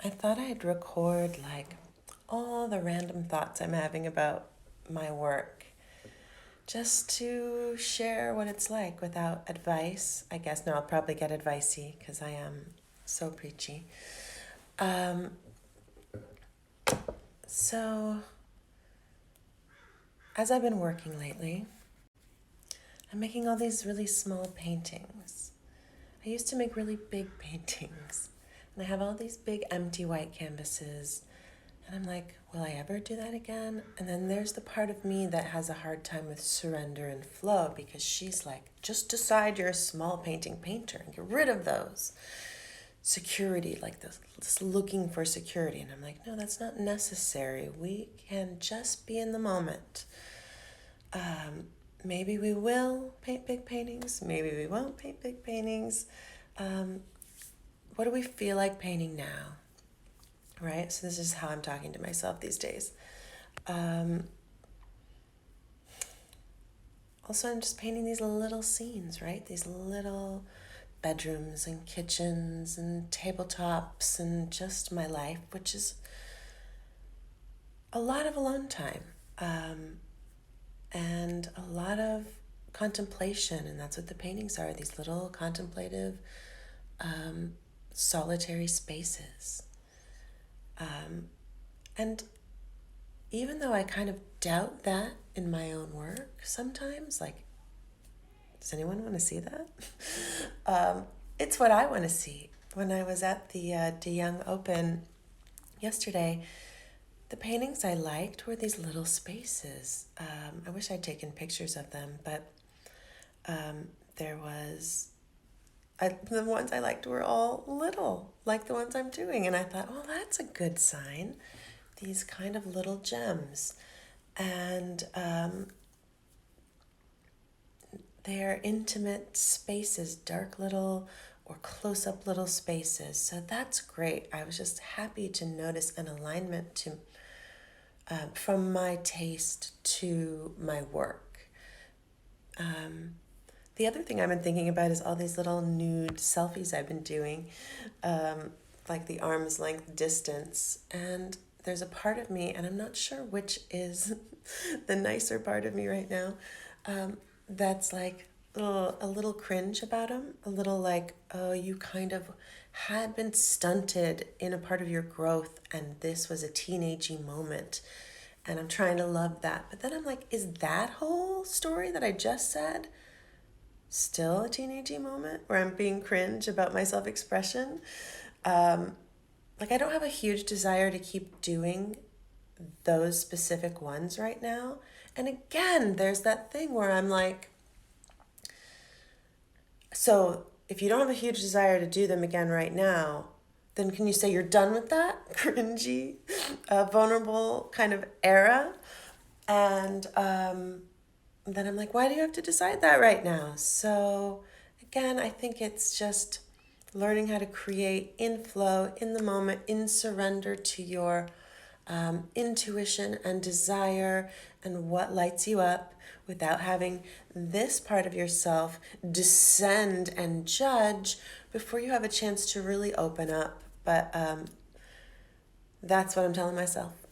I thought I'd record like all the random thoughts I'm having about my work just to share what it's like without advice. I guess no, I'll probably get advicey because I am so preachy. Um, so, as I've been working lately, I'm making all these really small paintings. I used to make really big paintings, and I have all these big empty white canvases. And I'm like, will I ever do that again? And then there's the part of me that has a hard time with surrender and flow because she's like, just decide you're a small painting painter and get rid of those. Security, like this looking for security. And I'm like, no, that's not necessary. We can just be in the moment. Maybe we will paint big paintings. Maybe we won't paint big paintings. What do we feel like painting now? Right? So this is how I'm talking to myself these days. Also, I'm just painting these little scenes, right? These little bedrooms and kitchens and tabletops and just my life, which is a lot of alone time and a lot of contemplation. And that's what the paintings are, these little contemplative, solitary spaces. And even though I kind of doubt that in my own work sometimes, like, does anyone want to see that? It's what I want to see. When I was at the De Young Open yesterday, the paintings I liked were these little spaces. I wish I'd taken pictures of them, but there was the ones I liked were all little, like the ones I'm doing. And I thought, well, that's a good sign. These kind of little gems. And they're intimate spaces, dark little or close up little spaces. So that's great. I was just happy to notice an alignment to from my taste to my work. The other thing I've been thinking about is all these little nude selfies I've been doing, like the arm's length distance. And there's a part of me, and I'm not sure which is the nicer part of me right now, that's like a little cringe about them, a little like, oh, you kind of had been stunted in a part of your growth, and this was a teenagey moment. And I'm trying to love that. But then I'm like, is that whole story that I just said still a teenagey moment where I'm being cringe about my self-expression? Like, I don't have a huge desire to keep doing those specific ones right now. And again, there's that thing where I'm like, so if you don't have a huge desire to do them again right now, then can you say you're done with that cringy, vulnerable kind of era? And then I'm like, why do you have to decide that right now? So again, I think it's just learning how to create in flow, in the moment, in surrender to your intuition and desire and what lights you up without having this part of yourself descend and judge before you have a chance to really open up. But that's what I'm telling myself.